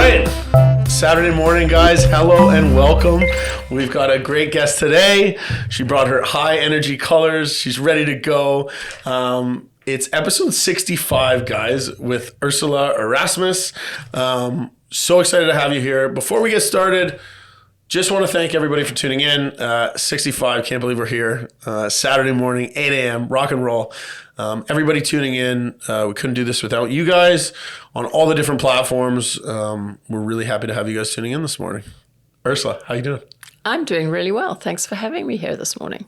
right. Saturday morning, guys. Hello and welcome. We've got a great guest today. She brought her high energy colors. She's ready to go. It's episode 65, guys, with Ursula Erasmus. So excited to have you here. Before we get started, just want to thank everybody for tuning in. 65, can't believe we're here. Saturday morning, 8 a.m., rock and roll. Everybody tuning in. We couldn't do this without you guys on all the different platforms. We're really happy to have you guys tuning in this morning. Ursula, how you doing? I'm doing really well. Thanks for having me here this morning.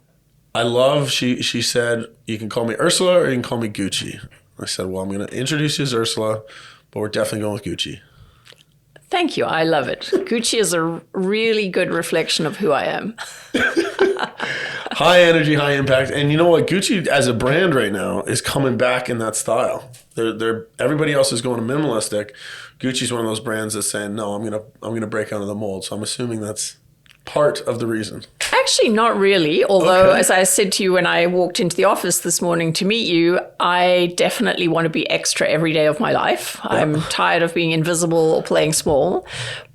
I love, she said, you can call me Ursula or you can call me Gucci. I said, well, I'm going to introduce you as Ursula, but we're definitely going with Gucci. Thank you. I love it. Gucci is a really good reflection of who I am. High energy, high impact. And you know what? Gucci as a brand right now is coming back in that style. They're everybody else is going minimalistic. Gucci's one of those brands that's saying, no, I'm gonna break out of the mold. So I'm assuming that's part of the reason. Actually, not really. Although, as I said to you when I walked into the office this morning to meet you, I definitely want to be extra every day of my life. Yeah. I'm tired of being invisible or playing small.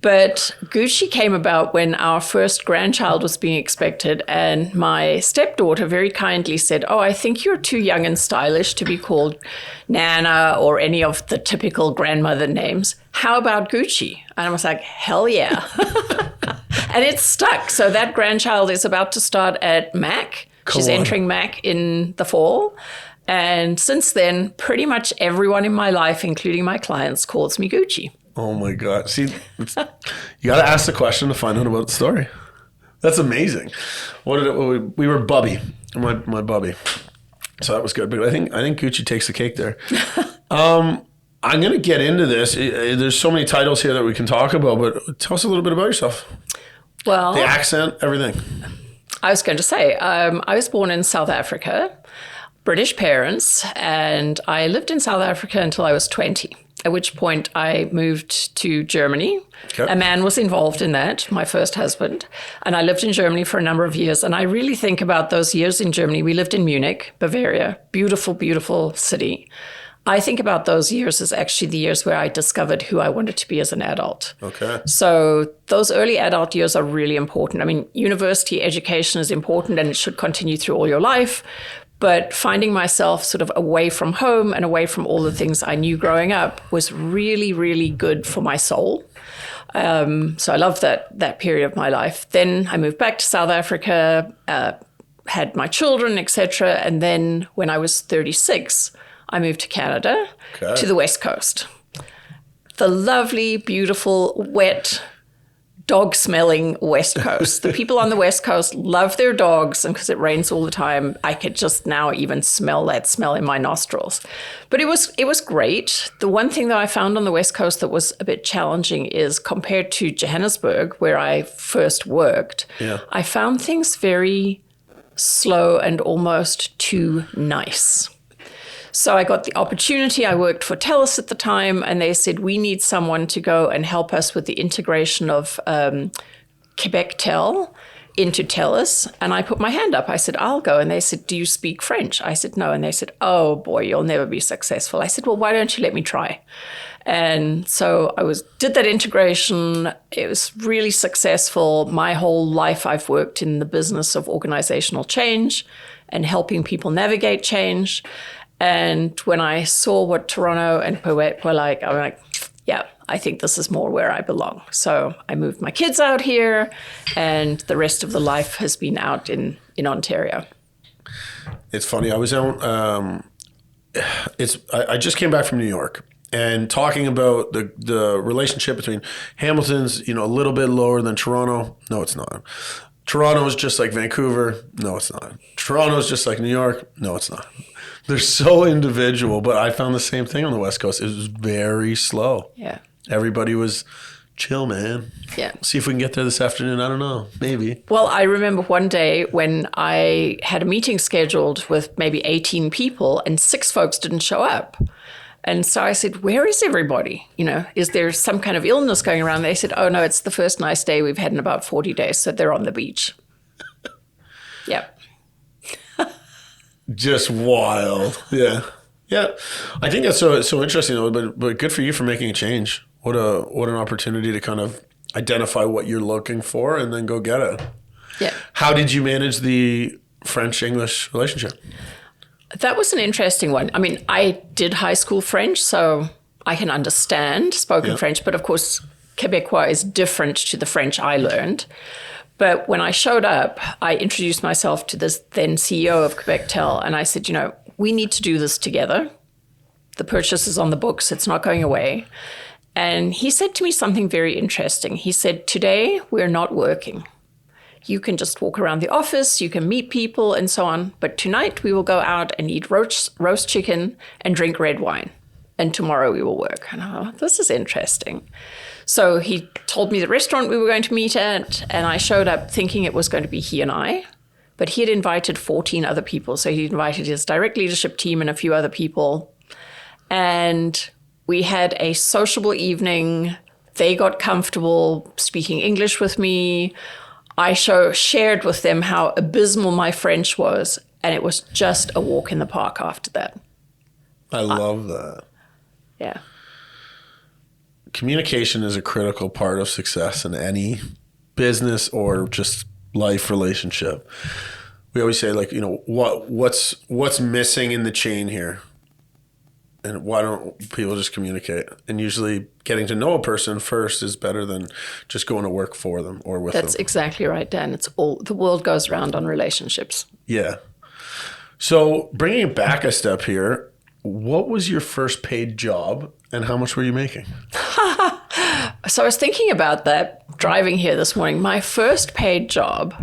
But Gucci came about when our first grandchild was being expected, and my stepdaughter very kindly said, oh, I think you're too young and stylish to be called Nana or any of the typical grandmother names. How about Gucci? And I was like, hell yeah. And it's stuck. So that grandchild is about to start at MAC. She's entering MAC in the fall. And since then, pretty much everyone in my life, including my clients, calls me Gucci. Oh my God. See, you got to ask the question to find out about the story. That's amazing. We were Bubby, my Bubby. So that was good. But I think Gucci takes the cake there. I'm going to get into this. There's so many titles here that we can talk about, but tell us a little bit about yourself. Well, the accent, everything. I was going to say, I was born in South Africa, British parents, and I lived in South Africa until I was 20, at which point I moved to Germany. Okay. A man was involved in that, my first husband, and I lived in Germany for a number of years. And I really think about those years in Germany. We lived in Munich, Bavaria, beautiful, beautiful city. I think about those years as actually the years where I discovered who I wanted to be as an adult. Okay. So those early adult years are really important. I mean, university education is important and it should continue through all your life. But finding myself sort of away from home and away from all the things I knew growing up was really, really good for my soul. So I loved that period of my life. Then I moved back to South Africa, had my children, etc. And then when I was 36, I moved to Canada, to the West Coast. The lovely, beautiful, wet, dog-smelling West Coast. The people on the West Coast love their dogs, and because it rains all the time, I could just now even smell that smell in my nostrils. But it was great. The one thing that I found on the West Coast that was a bit challenging is compared to Johannesburg, where I first worked, I found things very slow and almost too nice. So I got the opportunity. I worked for TELUS at the time, and they said, we need someone to go and help us with the integration of Quebec Tel into TELUS. And I put my hand up. I said, I'll go. And they said, do you speak French? I said, no. And they said, oh, boy, you'll never be successful. I said, well, why don't you let me try? And so I did that integration. It was really successful. My whole life, I've worked in the business of organizational change and helping people navigate change. And when I saw what Toronto and Quebec were like, I'm like, yeah, I think this is more where I belong. So I moved my kids out here, and the rest of the life has been out in Ontario. It's funny. I was out. I just came back from New York, and talking about the relationship between Hamilton's, a little bit lower than Toronto. No, it's not. Toronto is just like Vancouver. No, it's not. Toronto is just like New York. No, it's not. They're so individual, but I found the same thing on the West Coast. It was very slow. Yeah. Everybody was chill, man. Yeah. See if we can get there this afternoon. I don't know. Maybe. Well, I remember one day when I had a meeting scheduled with maybe 18 people and 6 folks didn't show up. And so I said, where is everybody? Is there some kind of illness going around? They said, oh, no, it's the first nice day we've had in about 40 days. So they're on the beach. Yeah. Just wild. Yeah. Yeah. I think that's so interesting, though, but good for you for making a change. What an opportunity to kind of identify what you're looking for and then go get it. Yeah. How did you manage the French-English relationship? That was an interesting one. I mean, I did high school French, so I can understand spoken French, but of course, Quebecois is different to the French I learned. But when I showed up, I introduced myself to this then CEO of Quebectel, and I said, we need to do this together. The purchase is on the books. It's not going away. And he said to me something very interesting. He said, today, we're not working. You can just walk around the office, you can meet people and so on. But tonight, we will go out and eat roast chicken and drink red wine. And tomorrow, we will work. And I thought, this is interesting. So he told me the restaurant we were going to meet at, and I showed up thinking it was going to be he and I. But he had invited 14 other people. So he invited his direct leadership team and a few other people. And we had a sociable evening. They got comfortable speaking English with me. I shared with them how abysmal my French was. And it was just a walk in the park after that. I love that. Yeah. Communication is a critical part of success in any business or just life relationship. We always say, like, what's missing in the chain here? And why don't people just communicate? And usually getting to know a person first is better than just going to work for them or with them. That's exactly right, Dan. The world goes round on relationships. Yeah. So bringing it back a step here, what was your first paid job and how much were you making? So I was thinking about that driving here this morning. My first paid job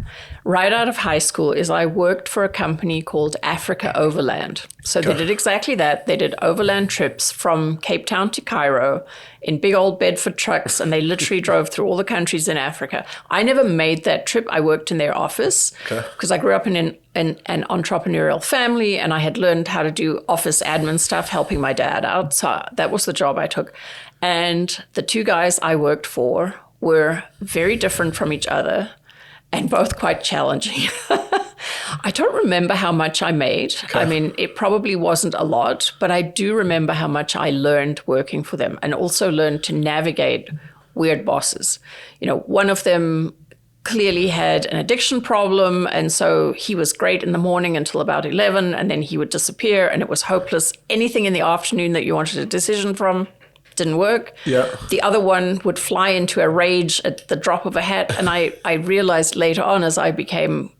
right out of high school is I worked for a company called Africa Overland. So they did exactly that. They did overland trips from Cape Town to Cairo in big old Bedford trucks, and they literally drove through all the countries in Africa. I never made that trip. I worked in their office because I grew up in an entrepreneurial family, and I had learned how to do office admin stuff, helping my dad out. So that was the job I took. And the two guys I worked for were very different from each other and both quite challenging. I don't remember how much I made. I mean, it probably wasn't a lot, but I do remember how much I learned working for them and also learned to navigate weird bosses. One of them clearly had an addiction problem, and so he was great in the morning until about 11, and then he would disappear, and it was hopeless. Anything in the afternoon that you wanted a decision from didn't work. Yeah. The other one would fly into a rage at the drop of a hat. And I realized later on as I became,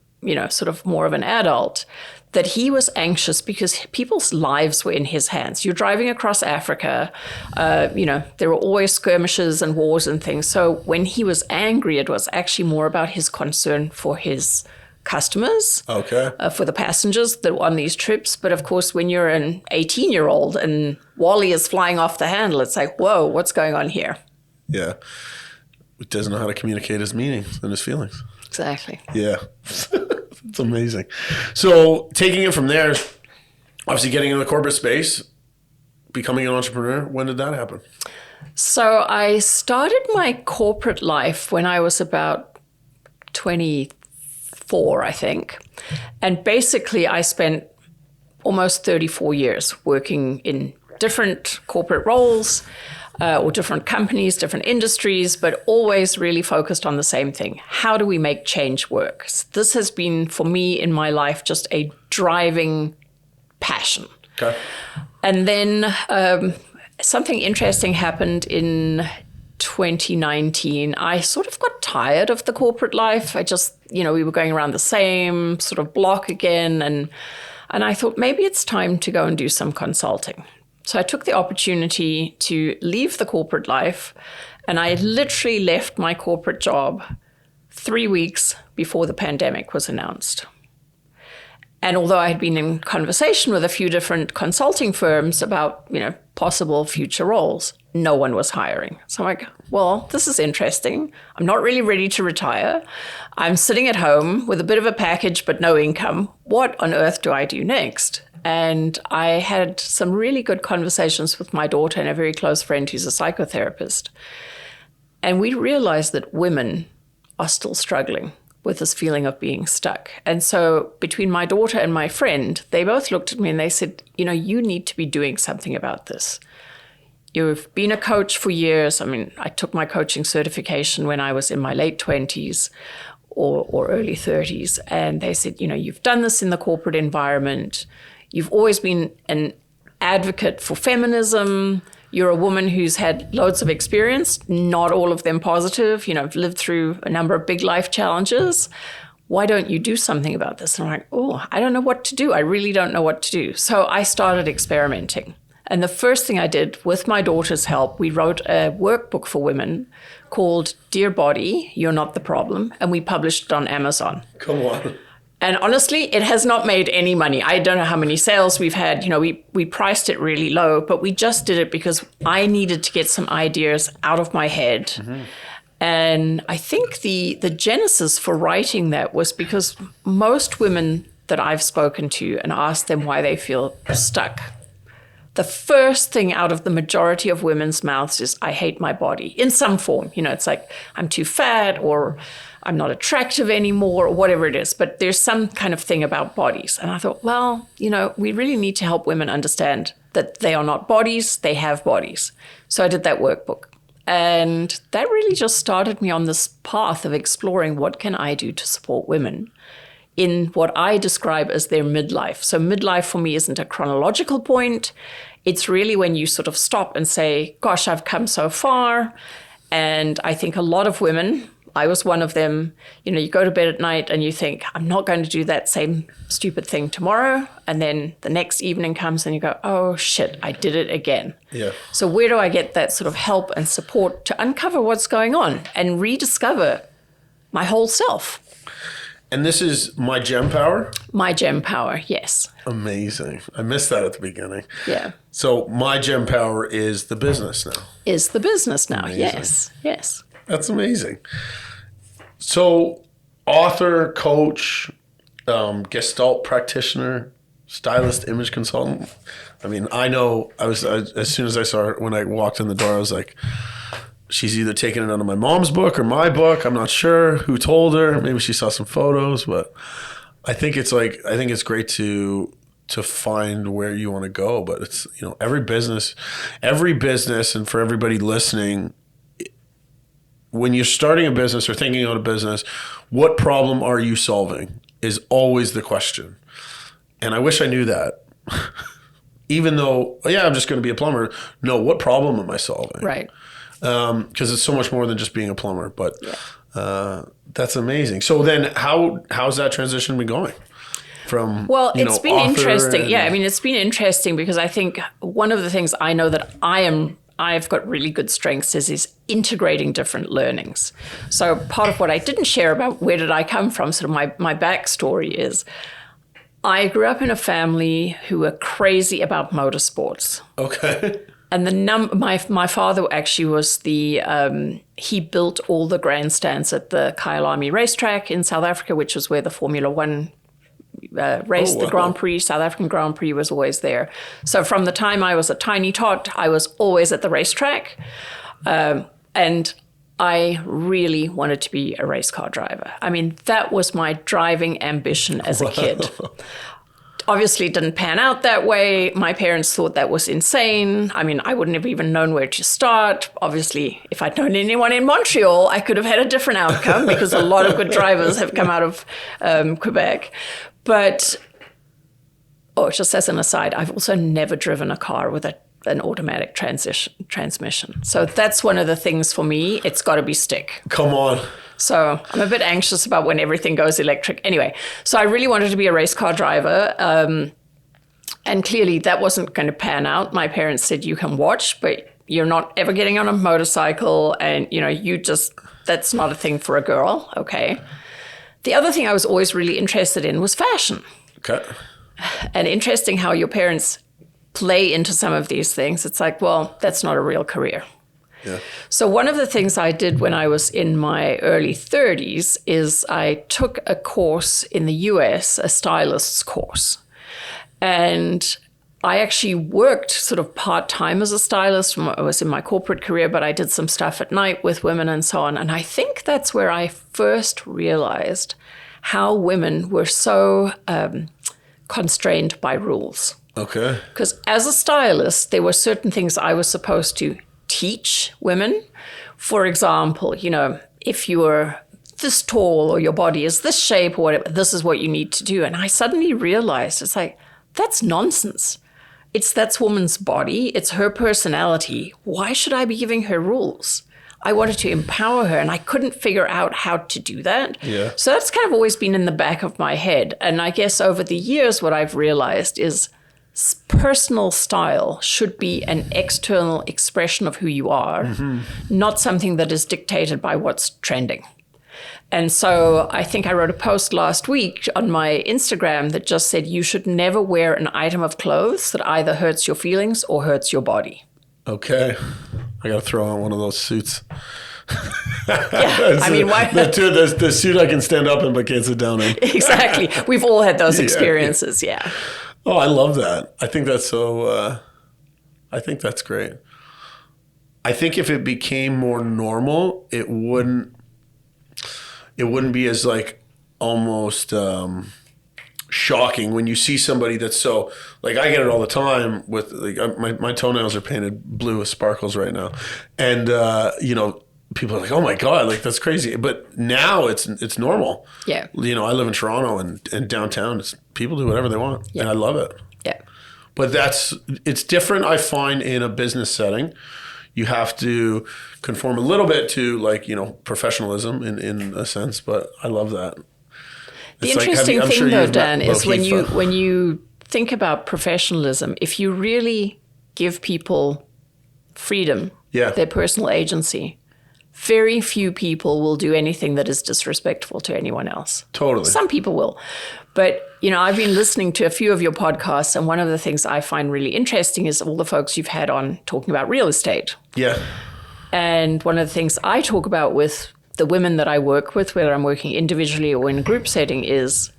sort of more of an adult, that he was anxious because people's lives were in his hands. You're driving across Africa, there were always skirmishes and wars and things. So when he was angry, it was actually more about his concern for his customers, for the passengers that were on these trips. But of course, when you're an 18-year-old and Wally is flying off the handle, it's like, whoa, what's going on here? Yeah. He doesn't know how to communicate his meanings and his feelings. Exactly. Yeah. It's amazing. So taking it from there, obviously getting into the corporate space, becoming an entrepreneur, when did that happen? So I started my corporate life when I was about 24, I think. And basically I spent almost 34 years working in different corporate roles or different companies, different industries, but always really focused on the same thing. How do we make change work? So this has been, for me in my life, just a driving passion. Okay. And then something interesting happened in 2019. I sort of got tired of the corporate life. I just, we were going around the same sort of block again. And I thought maybe it's time to go and do some consulting. So I took the opportunity to leave the corporate life, and I literally left my corporate job 3 weeks before the pandemic was announced. And although I had been in conversation with a few different consulting firms about, possible future roles, no one was hiring. So I'm like, well, this is interesting. I'm not really ready to retire. I'm sitting at home with a bit of a package, but no income. What on earth do I do next? And I had some really good conversations with my daughter and a very close friend who's a psychotherapist. And we realized that women are still struggling with this feeling of being stuck. And so between my daughter and my friend, they both looked at me and they said, you need to be doing something about this. you've been a coach for years. I mean, I took my coaching certification when I was in my late 20s or early 30s. And they said, you've done this in the corporate environment. You've always been an advocate for feminism. You're a woman who's had loads of experience, not all of them positive, lived through a number of big life challenges. Why don't you do something about this? And I'm like, I don't know what to do. I really don't know what to do. So I started experimenting. And the first thing I did, with my daughter's help, we wrote a workbook for women called Dear Body, You're Not the Problem. And we published it on Amazon. Come on. And honestly, it has not made any money. I don't know how many sales we've had. We priced it really low, but we just did it because I needed to get some ideas out of my head. Mm-hmm. And I think the genesis for writing that was because most women that I've spoken to and asked them why they feel stuck, the first thing out of the majority of women's mouths is, I hate my body in some form. It's like, I'm too fat, or I'm not attractive anymore, or whatever it is. But there's some kind of thing about bodies. And I thought, well, we really need to help women understand that they are not bodies, they have bodies. So I did that workbook. And that really just started me on this path of exploring what can I do to support women in what I describe as their midlife. So midlife for me isn't a chronological point. It's really when you sort of stop and say, gosh, I've come so far. And I think a lot of women, I was one of them, you go to bed at night and you think, I'm not going to do that same stupid thing tomorrow. And then the next evening comes and you go, oh shit, I did it again. Yeah. So where do I get that sort of help and support to uncover what's going on and rediscover my whole self? And this is My Gem Power? My Gem Power, yes. Amazing. I missed that at the beginning. Yeah. So My Gem Power is the business now. Is the business now, amazing. Yes. That's amazing. So author, coach, Gestalt practitioner, stylist, image consultant. I mean, I know as soon as I saw her, when I walked in the door, I was like, she's either taking it out of my mom's book or my book. I'm not sure who told her. Maybe she saw some photos, but I think it's great to find where you want to go. But it's, every business, and for everybody listening, when you're starting a business or thinking about a business, what problem are you solving is always the question. And I wish I knew that. Even though, I'm just going to be a plumber. No, what problem am I solving? Right. Because it's so much more than just being a plumber. But that's amazing. So then how's that transition been going? From, it's been interesting. It's been interesting because I think one of the things I know that I've got really good strengths is integrating different learnings. So part of what I didn't share about where did I come from, sort of my backstory is I grew up in a family who were crazy about motorsports. Okay. And my father actually was he built all the grandstands at the Kyalami racetrack in South Africa, which was where the Formula One race, the Grand Prix, South African Grand Prix was always there. So from the time I was a tiny tot, I was always at the racetrack. And I really wanted to be a race car driver. I mean, that was my driving ambition as a kid. Obviously, it didn't pan out that way. My parents thought that was insane. I mean, I wouldn't have even known where to start. Obviously, if I'd known anyone in Montreal, I could have had a different outcome because a lot of good drivers have come out of Quebec. But, just as an aside, I've also never driven a car with an automatic transmission. So that's one of the things for me. It's got to be stick. Come on. So I'm a bit anxious about when everything goes electric. Anyway, so I really wanted to be a race car driver. And clearly that wasn't going to pan out. My parents said, you can watch, but you're not ever getting on a motorcycle. And, that's not a thing for a girl. Okay. The other thing I was always really interested in was fashion. Okay. And interesting how your parents play into some of these things. It's like, well, that's not a real career. Yeah. So one of the things I did when I was in my early 30s is I took a course in the US, a stylist's course. And I actually worked sort of part-time as a stylist. I was in my corporate career, but I did some stuff at night with women and so on. And I think that's where I first realized how women were so constrained by rules. Okay. Because as a stylist, there were certain things I was supposed to teach women. For example, if you were this tall or your body is this shape or whatever, this is what you need to do. And I suddenly realized it's like, that's nonsense. That's woman's body. It's her personality. Why should I be giving her rules? I wanted to empower her, and I couldn't figure out how to do that. Yeah. So that's kind of always been in the back of my head. And I guess over the years, what I've realized is personal style should be an external expression of who you are, not something that is dictated by what's trending. And so I think I wrote a post last week on my Instagram that just said you should never wear an item of clothes that either hurts your feelings or hurts your body. Okay. I got to throw on one of those suits. Yeah, I mean, why? The suit I can stand up in but can't sit down in. Exactly. We've all had those experiences, yeah. Oh, I love that. I think that's so, I think that's great. I think if it became more normal, it wouldn't be as like almost shocking when you see somebody that's so, like I get it all the time with like my toenails are painted blue with sparkles right now. And, people are like, oh my God, like that's crazy. But now it's normal. Yeah. I live in Toronto and downtown, people do whatever they want. Yeah. And I love it. Yeah. But it's different, I find, in a business setting. You have to conform a little bit to professionalism in a sense, but I love that. The interesting thing though, Dan, is when you think about professionalism, if you really give people freedom, their personal agency, very few people will do anything that is disrespectful to anyone else. Totally. Some people will. But, I've been listening to a few of your podcasts, and one of the things I find really interesting is all the folks you've had on talking about real estate. Yeah. And one of the things I talk about with the women that I work with, whether I'm working individually or in a group setting, is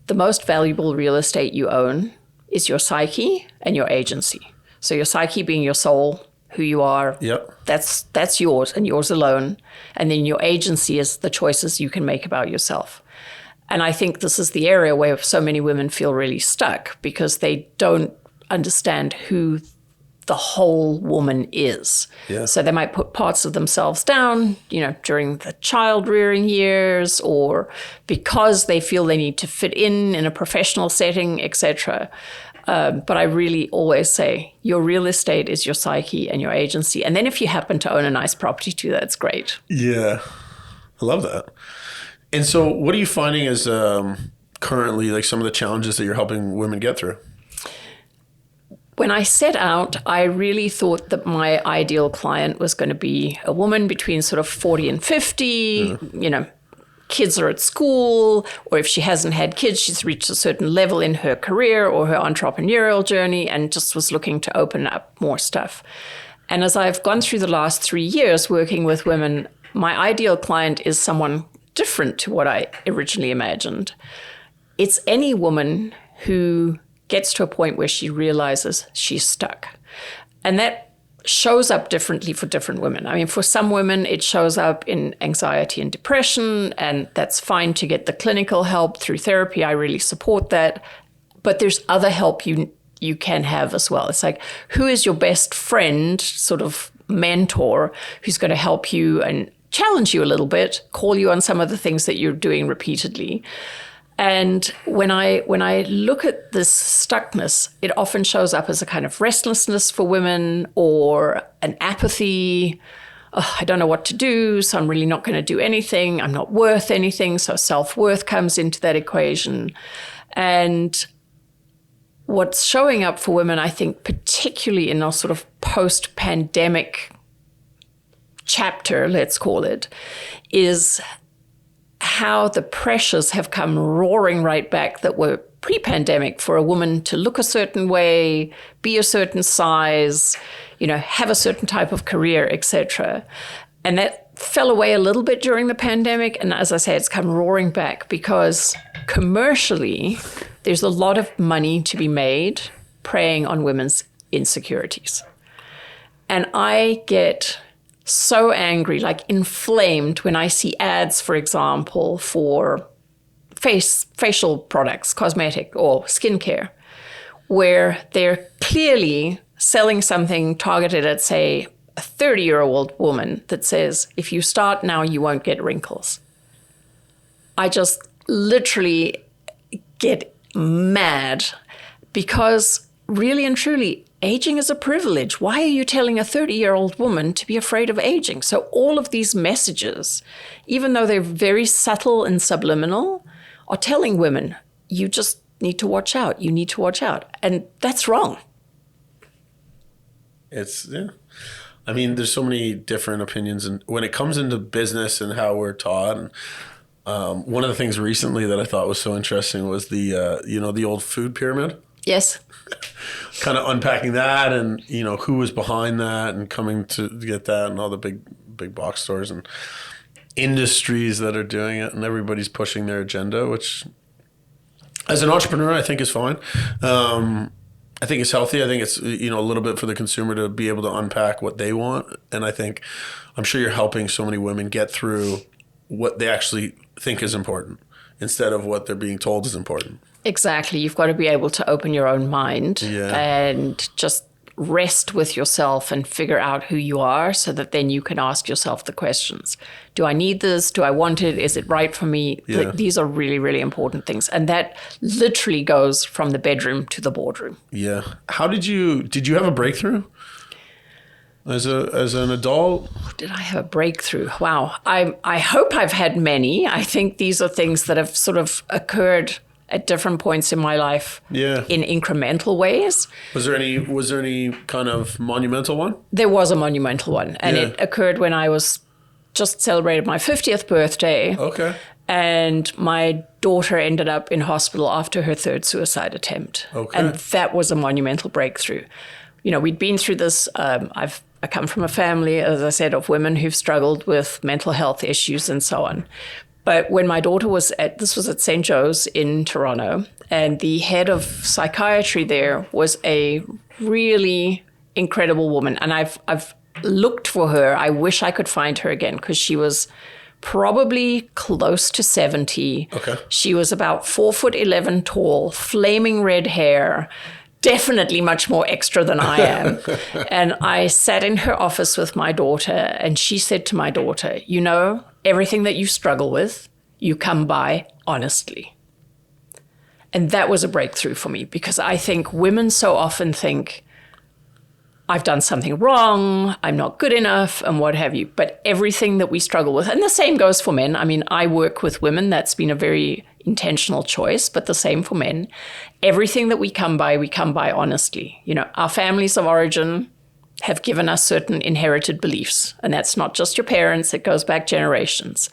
the most valuable real estate you own is your psyche and your agency. So your psyche being your soul, who you are, that's yours and yours alone. And then your agency is the choices you can make about yourself. And I think this is the area where so many women feel really stuck because they don't understand who the whole woman is. Yeah. So they might put parts of themselves down, during the child rearing years, or because they feel they need to fit in a professional setting, etc. But I really always say your real estate is your psyche and your agency. And then if you happen to own a nice property too, that's great. Yeah, I love that. And so what are you finding as currently like some of the challenges that you're helping women get through? When I set out, I really thought that my ideal client was going to be a woman between sort of 40 and 50, kids are at school, or if she hasn't had kids, she's reached a certain level in her career or her entrepreneurial journey and just was looking to open up more stuff. And as I've gone through the last 3 years working with women, my ideal client is someone different to what I originally imagined. It's any woman who gets to a point where she realizes she's stuck. And that shows up differently for different women. I mean, for some women, it shows up in anxiety and depression, and that's fine to get the clinical help through therapy. I really support that. But there's other help you can have as well. It's like, who is your best friend, sort of mentor, who's going to help you and challenge you a little bit, call you on some of the things that you're doing repeatedly. And when I look at this stuckness, it often shows up as a kind of restlessness for women or an apathy. Oh, I don't know what to do, so I'm really not going to do anything. I'm not worth anything, so self-worth comes into that equation. And what's showing up for women, I think, particularly in our sort of post-pandemic chapter, let's call it, is how the pressures have come roaring right back that were pre-pandemic for a woman to look a certain way, be a certain size, have a certain type of career, etc. And that fell away a little bit during the pandemic. And as I say, it's come roaring back because commercially, there's a lot of money to be made preying on women's insecurities. And I get so angry, like inflamed, when I see ads, for example, for facial products, cosmetic or skincare, where they're clearly selling something targeted at, say, a 30-year-old woman that says, if you start now, you won't get wrinkles. I just literally get mad because really and truly, aging is a privilege. Why are you telling a 30-year-old woman to be afraid of aging? So all of these messages, even though they're very subtle and subliminal, are telling women, you just need to watch out. You need to watch out. And that's wrong. Yeah. I mean, there's so many different opinions, and when it comes into business and how we're taught. And one of the things recently that I thought was so interesting was the old food pyramid. Yes. Kind of unpacking that, and who was behind that, and coming to get that, and all the big box stores and industries that are doing it, and everybody's pushing their agenda, which, as an entrepreneur, I think is fine. I think it's healthy. I think it's a little bit for the consumer to be able to unpack what they want, and I'm sure you're helping so many women get through what they actually think is important instead of what they're being told is important. Exactly. You've got to be able to open your own mind and just rest with yourself and figure out who you are so that then you can ask yourself the questions. Do I need this? Do I want it? Is it right for me? Yeah. These are really, really important things. And that literally goes from the bedroom to the boardroom. Yeah. Did you have a breakthrough as an adult? Did I have a breakthrough? Wow. I hope I've had many. I think these are things that have sort of occurred at different points in my life in incremental ways. Was there any kind of monumental one? There was a monumental one. And it occurred when I was just celebrated my 50th birthday. Okay. And my daughter ended up in hospital after her third suicide attempt. Okay. And that was a monumental breakthrough. We'd been through this. I come from a family, as I said, of women who've struggled with mental health issues and so on. But when my daughter this was at St. Joe's in Toronto, and the head of psychiatry there was a really incredible woman. And I've looked for her. I wish I could find her again because she was probably close to 70. Okay. She was about 4'11" tall, flaming red hair, definitely much more extra than I am. And I sat in her office with my daughter, and she said to my daughter, everything that you struggle with, you come by honestly. And that was a breakthrough for me because I think women so often think, I've done something wrong, I'm not good enough, and what have you. But everything that we struggle with, and the same goes for men. I mean, I work with women. That's been a very intentional choice, but the same for men. Everything that we come by honestly. Our families of origin have given us certain inherited beliefs. And that's not just your parents, it goes back generations.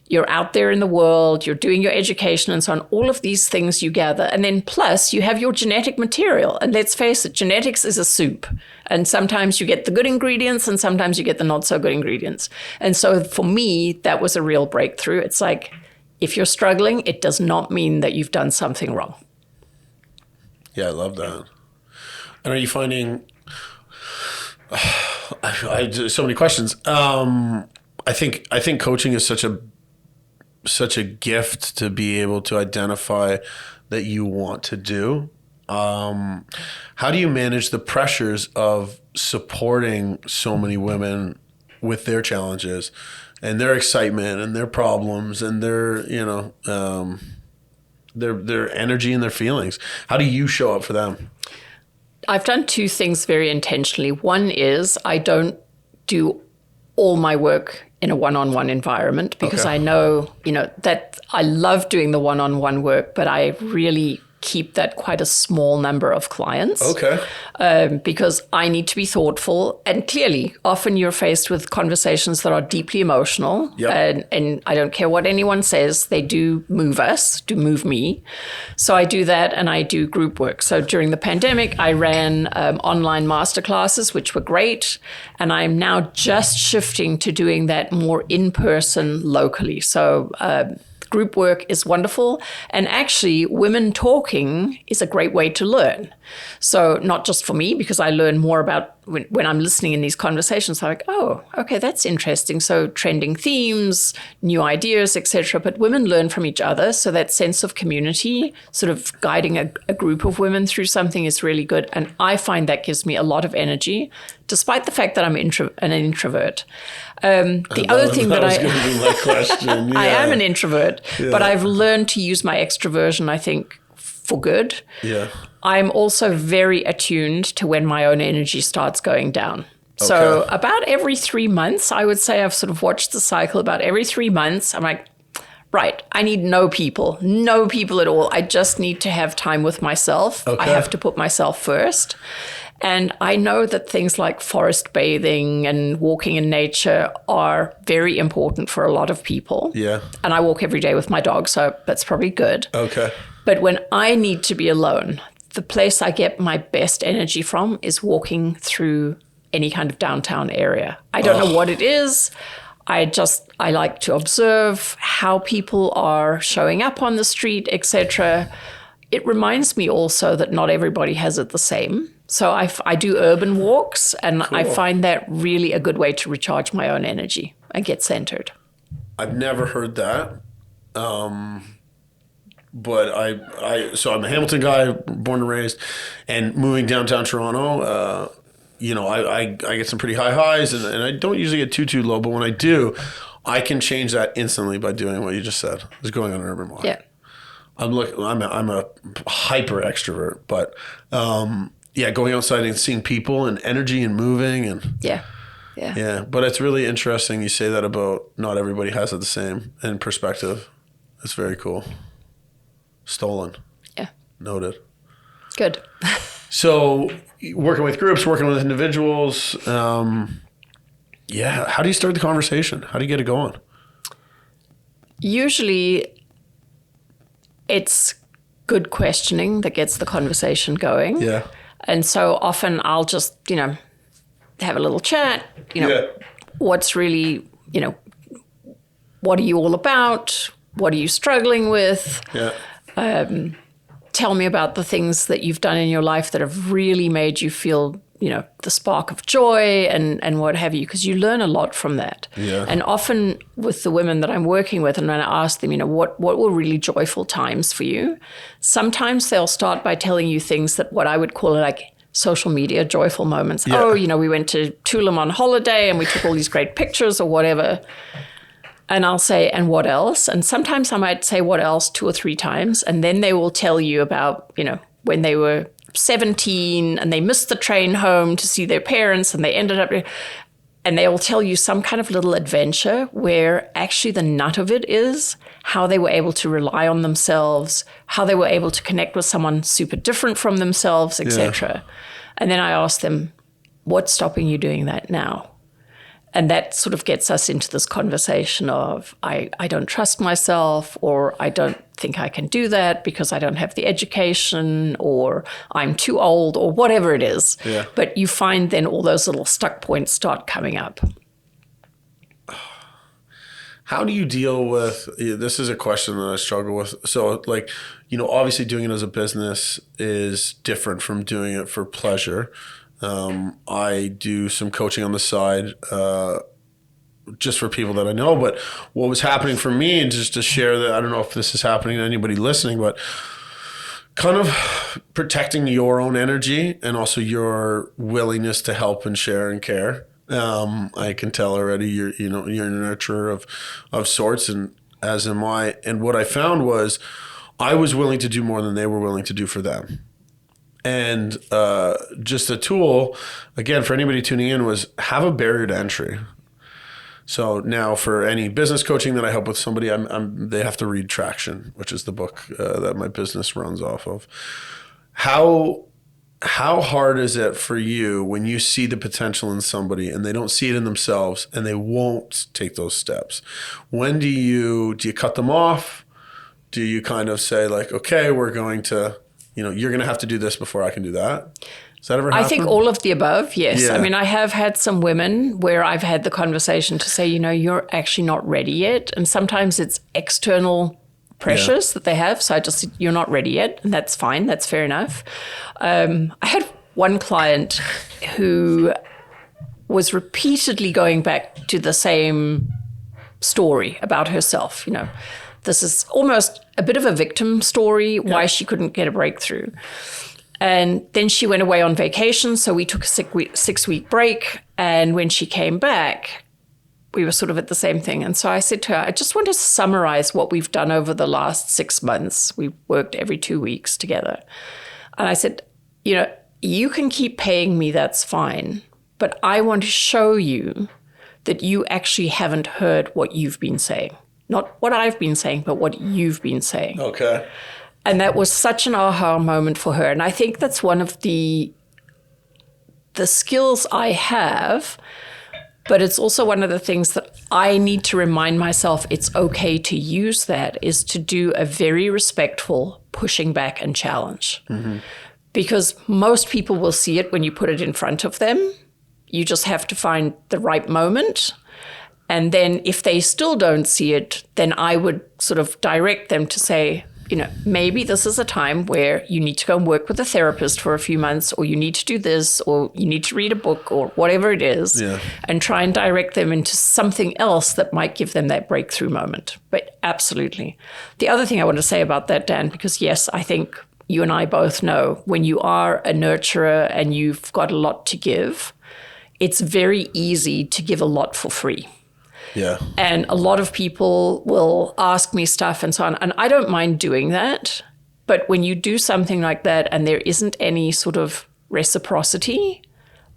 You're out there in the world, you're doing your education and so on, all of these things you gather. And then plus you have your genetic material. And let's face it, genetics is a soup. And sometimes you get the good ingredients and sometimes you get the not so good ingredients. And so for me, that was a real breakthrough. It's like, if you're struggling, it does not mean that you've done something wrong. Yeah, I love that. And are you finding... I so many questions. I think coaching is such a gift to be able to identify that you want to do. How do you manage the pressures of supporting so many women with their challenges and their excitement and their problems and their energy and their feelings? How do you show up for them? I've done two things very intentionally. One is I don't do all my work in a one-on-one environment because I know, that I love doing the one-on-one work, but I really keep that quite a small number of clients. Okay. Because I need to be thoughtful. And clearly, often you're faced with conversations that are deeply emotional. Yep. And I don't care what anyone says, they do move me. So I do that and I do group work. So during the pandemic, I ran online masterclasses, which were great. And I'm now just shifting to doing that more in person locally. So Group work is wonderful. And actually, women talking is a great way to learn. So not just for me, because I learn more about when I'm listening in these conversations, I'm like, oh, okay, that's interesting. So trending themes, new ideas, etc. But women learn from each other. So that sense of community, sort of guiding a group of women through something is really good. And I find that gives me a lot of energy, despite the fact that I'm an introvert. The other thing that was going to be my question. Yeah. I am an introvert, but I've learned to use my extroversion, I think, for good. Yeah. I'm also very attuned to when my own energy starts going down. So about every 3 months, I would say I've sort of watched the cycle. About every 3 months, I'm like, right, I need no people at all. I just need to have time with myself. I have to put myself first. And I know that things like forest bathing and walking in nature are very important for a lot of people. Yeah. And I walk every day with my dog, so that's probably good. Okay. But when I need to be alone, the place I get my best energy from is walking through any kind of downtown area. I don't know what it is. I like to observe how people are showing up on the street, etc. It reminds me also that not everybody has it the same. So I do urban walks, and I find that really a good way to recharge my own energy and get centered. I've never heard that. But so I'm a Hamilton guy, born and raised, and moving downtown Toronto, I get some pretty high highs, and I don't usually get too low, but when I do, I can change that instantly by doing what you just said, is going on an urban walk. Yeah. I'm a hyper extrovert, but going outside and seeing people and energy and moving and yeah. But it's really interesting you say that about not everybody has it the same in perspective. It's very cool. Stolen. Yeah. Noted. Good. So working with groups, working with individuals. How do you start the conversation? How do you get it going? Usually it's good questioning that gets the conversation going. Yeah. And so often I'll just, have a little chat, what's really, what are you all about? What are you struggling with? Yeah. Tell me about the things that you've done in your life that have really made you feel, the spark of joy and what have you, because you learn a lot from that. Yeah. And often with the women that I'm working with, and when I ask them, what were really joyful times for you? Sometimes they'll start by telling you things that what I would call like social media joyful moments. Yeah. Oh, we went to Tulum on holiday and we took all these great pictures or whatever. And I'll say, and what else? And sometimes I might say what else 2 or 3 times. And then they will tell you about, when they were 17 and they missed the train home to see their parents and they ended up, and they will tell you some kind of little adventure where actually the nut of it is how they were able to rely on themselves, how they were able to connect with someone super different from themselves, etc. And then I ask them, what's stopping you doing that now? And that sort of gets us into this conversation of, I don't trust myself, or I don't think I can do that because I don't have the education, or I'm too old, or whatever it is. Yeah. But you find then all those little stuck points start coming up. How do you deal with, this is a question that I struggle with. So obviously doing it as a business is different from doing it for pleasure. I do some coaching on the side, just for people that I know, but what was happening for me, and just to share that, I don't know if this is happening to anybody listening, but kind of protecting your own energy and also your willingness to help and share and care. I can tell already you're a nurturer of sorts, and as am I. And what I found was I was willing to do more than they were willing to do for them. And just a tool, again, for anybody tuning in, was have a barrier to entry. So now for any business coaching that I help with somebody, they have to read Traction, which is the book that my business runs off of. How hard is it for you when you see the potential in somebody and they don't see it in themselves and they won't take those steps? When do you cut them off? Do you kind of say like, okay, we're going to... you're going to have to do this before I can do that. Does that ever happen? I think all of the above, yes. Yeah. I mean, I have had some women where I've had the conversation to say, you're actually not ready yet. And sometimes it's external pressures that they have. So I just said, you're not ready yet. And that's fine. That's fair enough. I had one client who was repeatedly going back to the same story about herself. You know, this is almost a bit of a victim story, why she couldn't get a breakthrough. And then she went away on vacation. So we took a 6-week break. And when she came back, we were sort of at the same thing. And so I said to her, I just want to summarize what we've done over the last 6 months. We worked every 2 weeks together. And I said, you know, you can keep paying me, that's fine. But I want to show you that you actually haven't heard what you've been saying. Not what I've been saying, but what you've been saying. Okay. And that was such an aha moment for her. And I think that's one of the skills I have, but it's also one of the things that I need to remind myself it's okay to use, that is to do a very respectful pushing back and challenge. Mm-hmm. Because most people will see it when you put it in front of them. You just have to find the right moment. And then if they still don't see it, then I would sort of direct them to say, you know, maybe this is a time where you need to go and work with a therapist for a few months, or you need to do this, or you need to read a book, or whatever it is, and try and direct them into something else that might give them that breakthrough moment. But absolutely. The other thing I want to say about that, Dan, because yes, I think you and I both know when you are a nurturer and you've got a lot to give, it's very easy to give a lot for free. Yeah. And a lot of people will ask me stuff and so on. And I don't mind doing that. But when you do something like that and there isn't any sort of reciprocity,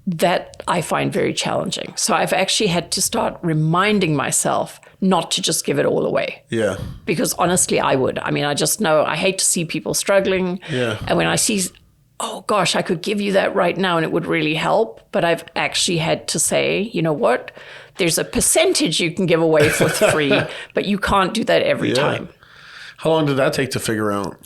that I find very challenging. So I've actually had to start reminding myself not to just give it all away. Yeah. Because honestly, I would. I mean, I just know I hate to see people struggling. Yeah. And when I see, oh gosh, I could give you that right now and it would really help. But I've actually had to say, you know what? There's a percentage you can give away for free, but you can't do that every time. How long did that take to figure out?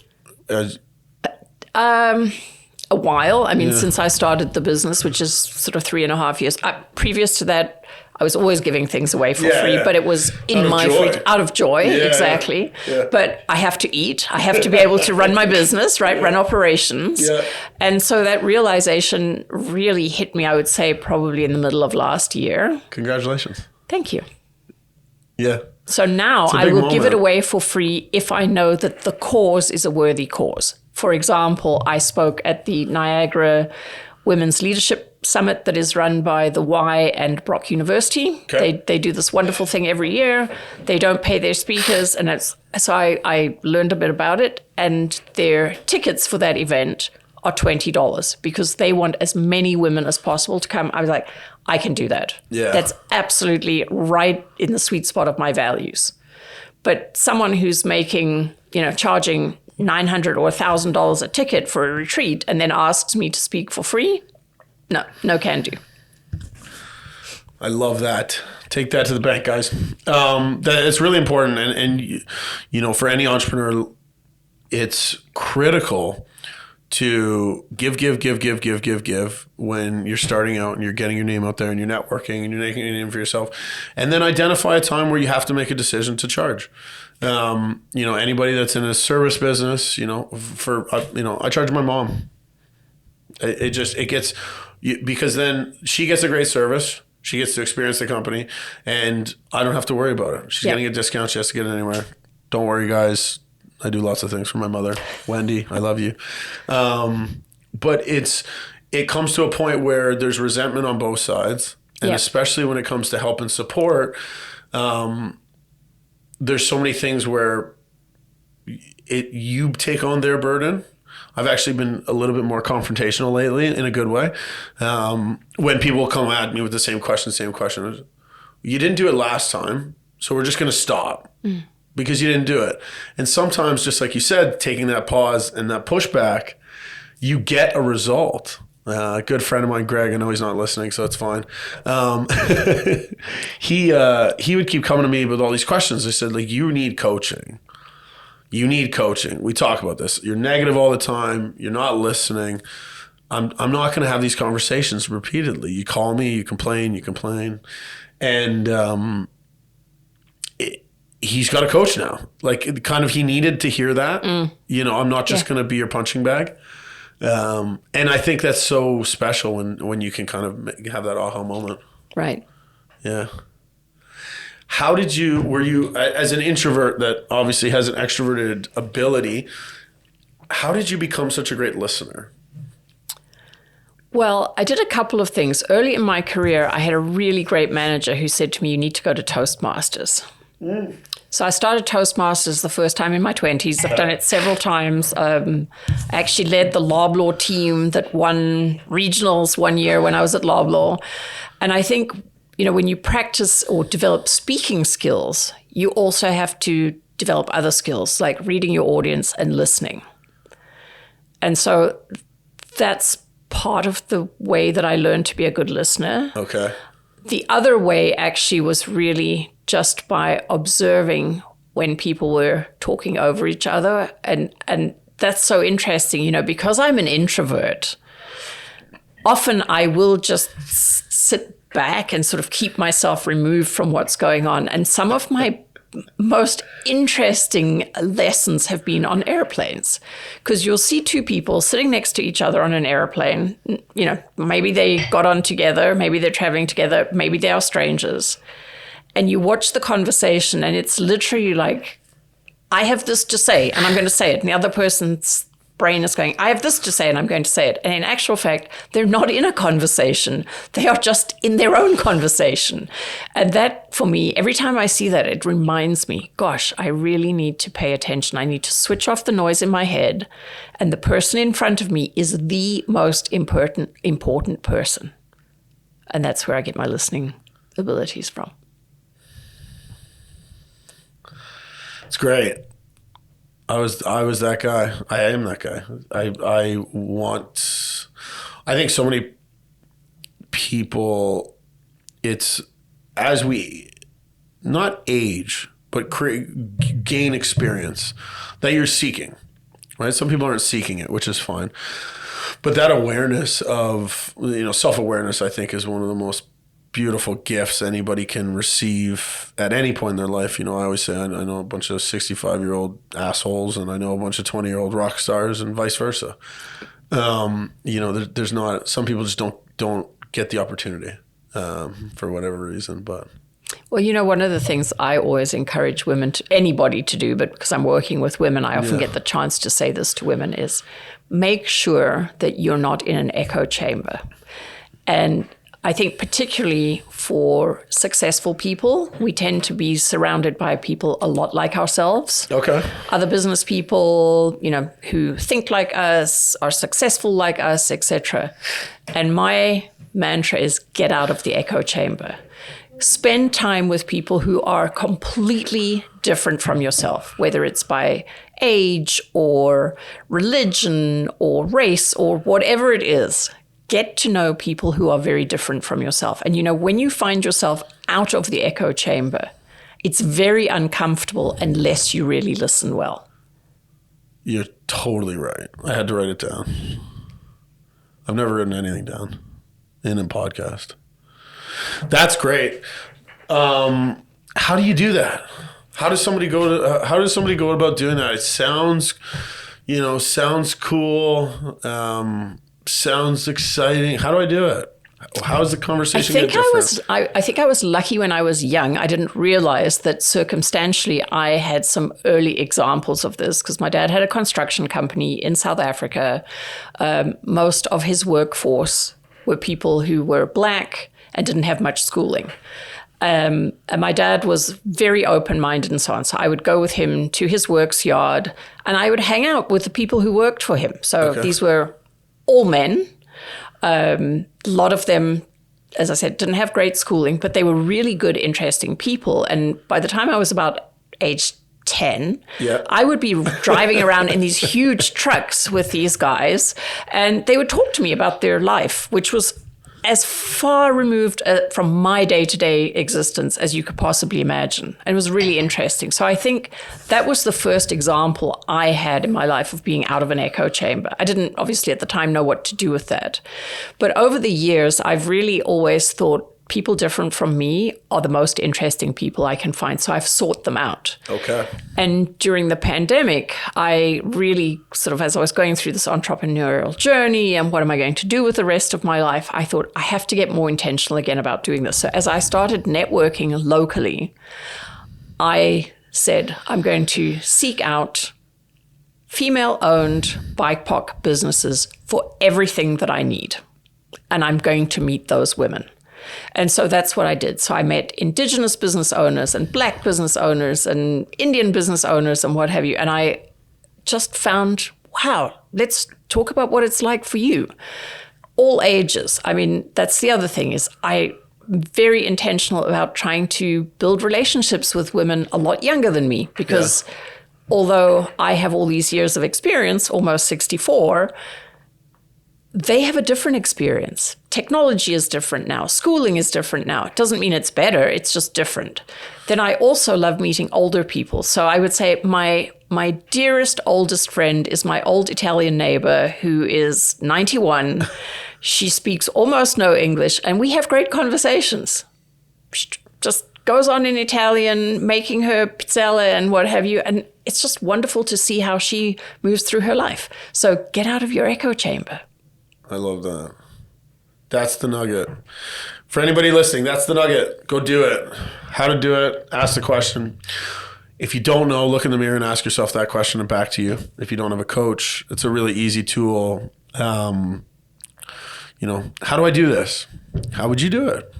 A while. I mean, since I started the business, which is sort of 3.5 years. Previous to that, I was always giving things away for free, but it was in my free out of joy, exactly. Yeah. But I have to eat. I have to be able to run my business, right? Run operations. Yeah. And so that realization really hit me, I would say, probably in the middle of last year. Congratulations. Thank you. Yeah. So now I will give it away for free if I know that the cause is a worthy cause. For example, I spoke at the Niagara Women's Leadership Summit that is run by the Y and Brock University. Okay. They do this wonderful thing every year. They don't pay their speakers. And so I learned a bit about it. And their tickets for that event are $20 because they want as many women as possible to come. I was like, I can do that. Yeah. That's absolutely right in the sweet spot of my values. But someone who's making, charging $900 or $1,000 a ticket for a retreat and then asks me to speak for free, no can do. I love that. Take that to the bank, guys. It's really important. And for any entrepreneur, it's critical to give when you're starting out and you're getting your name out there and you're networking and you're making a name for yourself. And then identify a time where you have to make a decision to charge. Anybody that's in a service business, I charge my mom. Because then she gets a great service. She gets to experience the company and I don't have to worry about it. She's getting a discount. She has to get it anywhere. Don't worry, guys. I do lots of things for my mother. Wendy, I love you. But it comes to a point where there's resentment on both sides. And especially when it comes to help and support, there's so many things where you take on their burden. I've actually been a little bit more confrontational lately in a good way. When people come at me with the same question, you didn't do it last time, so we're just going to stop because you didn't do it. And sometimes, just like you said, taking that pause and that pushback, you get a result. A good friend of mine, Greg, I know he's not listening, so it's fine. He would keep coming to me with all these questions. I said, you need coaching. You need coaching. We talk about this. You're negative all the time. You're not listening. I'm not going to have these conversations repeatedly. You call me, you complain. And he's got a coach now. Like, kind of, he needed to hear that. You know, I'm not just going to be your punching bag. And I think that's so special when you can kind of have that aha moment. Right. Yeah. How were you, as an introvert that obviously has an extroverted ability, how did you become such a great listener? Well, I did a couple of things. Early in my career, I had a really great manager who said to me, you need to go to Toastmasters. So I started Toastmasters the first time in my 20s. I've done it several times. I actually led the Loblaw team that won regionals one year when I was at Loblaw. And I think, you know, when you practice or develop speaking skills, you also have to develop other skills like reading your audience and listening. And so that's part of the way that I learned to be a good listener. Okay. The other way actually was really just by observing when people were talking over each other. And that's so interesting, you know, because I'm an introvert, often I will just sit back and sort of keep myself removed from what's going on. And some of my most interesting lessons have been on airplanes, because you'll see two people sitting next to each other on an airplane. You know, maybe they got on together, maybe they're traveling together, maybe they are strangers. And you watch the conversation and it's literally like, I have this to say and I'm going to say it. And the other person's brain is going, I have this to say and I'm going to say it. And in actual fact, they're not in a conversation. They are just in their own conversation. And that, for me, every time I see that, it reminds me, gosh, I really need to pay attention. I need to switch off the noise in my head. And the person in front of me is the most important person. And that's where I get my listening abilities from. It's great. I was that guy. I am that guy. I think so many people, it's as we not age, but gain experience that you're seeking, right? Some people aren't seeking it, which is fine. But that awareness of, you know, self-awareness, I think, is one of the most beautiful gifts anybody can receive at any point in their life. You know, I always say I know a bunch of 65-year-old assholes and I know a bunch of 20-year-old rock stars and vice versa. You know, there's not, some people just don't get the opportunity for whatever reason. But well, you know, one of the things I always encourage anybody to do, but because I'm working with women, I often get the chance to say this to women, is make sure that you're not in an echo chamber. And I think particularly for successful people, we tend to be surrounded by people a lot like ourselves. Okay. Other business people, you know, who think like us, are successful like us, etc. And my mantra is get out of the echo chamber. Spend time with people who are completely different from yourself, whether it's by age or religion or race or whatever it is. Get to know people who are very different from yourself. And, you know, when you find yourself out of the echo chamber, it's very uncomfortable unless you really listen well. You're totally right. I had to write it down. I've never written anything down in a podcast. That's great. How do you do that? How does somebody go about doing that? It sounds cool. Sounds exciting. How do I do it? How is the conversation get different? I think I was lucky when I was young. I didn't realize that circumstantially I had some early examples of this, because my dad had a construction company in South Africa. Most of his workforce were people who were Black and didn't have much schooling. And my dad was very open-minded and so on. So I would go with him to his works yard and I would hang out with the people who worked for him. So these were all men. A lot of them, as I said, didn't have great schooling, but they were really good, interesting people. And by the time I was about age 10, I would be driving around in these huge trucks with these guys, and they would talk to me about their life, which was as far removed from my day-to-day existence as you could possibly imagine. And it was really interesting. So I think that was the first example I had in my life of being out of an echo chamber. I didn't obviously at the time know what to do with that. But over the years, I've really always thought people different from me are the most interesting people I can find. So I've sought them out. Okay. And during the pandemic, I really sort of, as I was going through this entrepreneurial journey and what am I going to do with the rest of my life, I thought I have to get more intentional again about doing this. So as I started networking locally, I said, I'm going to seek out female-owned BIPOC businesses for everything that I need. And I'm going to meet those women. And so that's what I did. So I met Indigenous business owners and Black business owners and Indian business owners and what have you. And I just found, wow, let's talk about what it's like for you. All ages. I mean, that's the other thing is I'm very intentional about trying to build relationships with women a lot younger than me because although I have all these years of experience, almost 64, they have a different experience. Technology is different now. Schooling is different now. It doesn't mean it's better. It's just different. Then I also love meeting older people. So I would say my dearest, oldest friend is my old Italian neighbor who is 91. She speaks almost no English, and we have great conversations. She just goes on in Italian, making her pizzelle and what have you. And it's just wonderful to see how she moves through her life. So get out of your echo chamber. I love that. That's the nugget. For anybody listening, that's the nugget. Go do it. How to do it, ask the question. If you don't know, look in the mirror and ask yourself that question and back to you. If you don't have a coach, it's a really easy tool. How do I do this? How would you do it?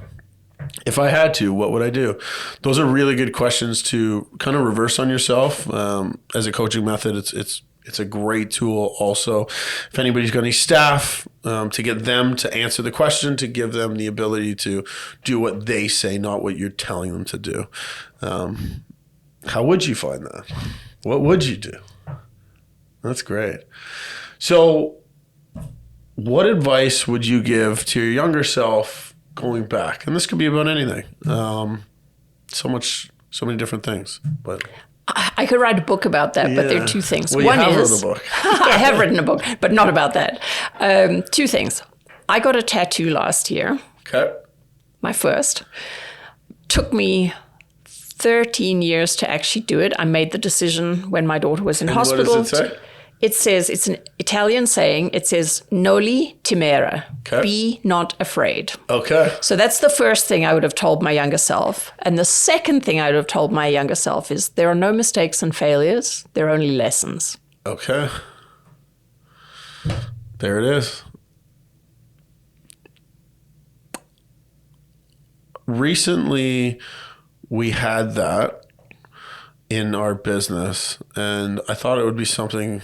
If I had to, what would I do? Those are really good questions to kind of reverse on yourself. As a coaching method, it's a great tool also. If anybody's got any staff, to get them to answer the question, to give them the ability to do what they say, not what you're telling them to do. How would you find that? What would you do? That's great. So what advice would you give to your younger self going back? And this could be about anything. So many different things, but... I could write a book about that, but there are two things. Well, One you have is written a book. I have written a book, but not about that. Two things. I got a tattoo last year. Okay. My first. Took me 13 years to actually do it. I made the decision when my daughter was in hospital. What does it say? It says, it's an Italian saying, it says, noli timere, Okay. be not afraid. Okay. So that's the first thing I would have told my younger self. And the second thing I would have told my younger self is there are no mistakes and failures. There are only lessons. Okay. There it is. Recently, we had that in our business, and I thought it would be something.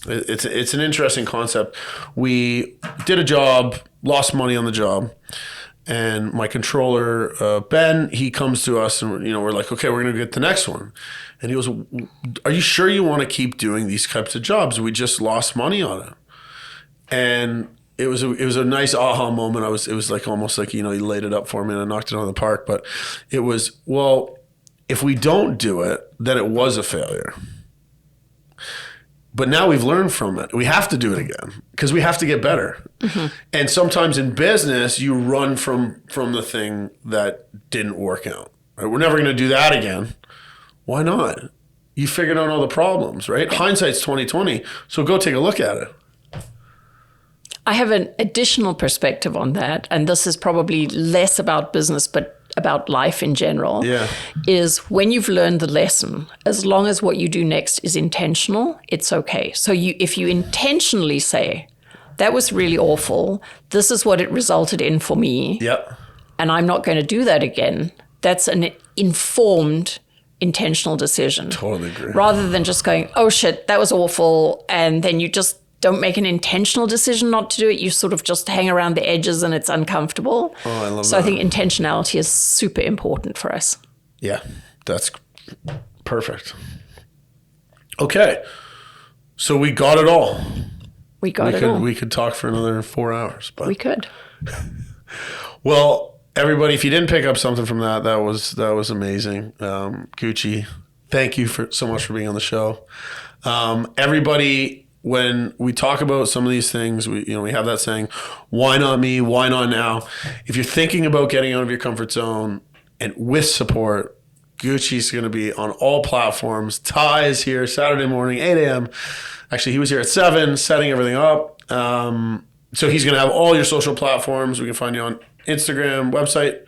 It's an interesting concept. We did a job, lost money on the job, and my controller Ben, he comes to us, and we're like, okay, we're gonna get the next one, and he goes, "Are you sure you want to keep doing these types of jobs? We just lost money on it." And it was a nice aha moment. It was like almost like he laid it up for me and I knocked it out of the park. But it was, well, if we don't do it, then it was a failure. But now we've learned from it. We have to do it again because we have to get better. Mm-hmm. And sometimes in business, you run from the thing that didn't work out. Right? We're never going to do that again. Why not? You figured out all the problems, right? Hindsight's 20/20. So go take a look at it. I have an additional perspective on that, and this is probably less about business, but about life in general, is when you've learned the lesson, as long as what you do next is intentional, it's okay. So if you intentionally say, that was really awful, this is what it resulted in for me, and I'm not going to do that again, that's an informed, intentional decision. Totally agree. Rather than just going, oh shit, that was awful, and then you just don't make an intentional decision not to do it. You sort of just hang around the edges and it's uncomfortable. Oh, I love that. So I think intentionality is super important for us. Yeah, that's perfect. Okay. So we got it all. We could talk for another 4 hours. But we could. Well, everybody, if you didn't pick up something from that was amazing. Gucci, thank you so much for being on the show. Everybody, when we talk about some of these things, we have that saying, why not me? Why not now? If you're thinking about getting out of your comfort zone and with support, Gucci's going to be on all platforms. Ty is here Saturday morning, 8 a.m. Actually, he was here at 7, setting everything up. So he's going to have all your social platforms. We can find you on Instagram, website.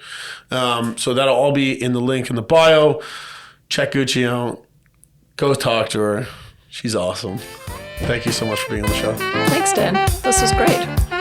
So that'll all be in the link in the bio. Check Gucci out. Go talk to her. She's awesome. Thank you so much for being on the show. Thanks, Dan. This was great.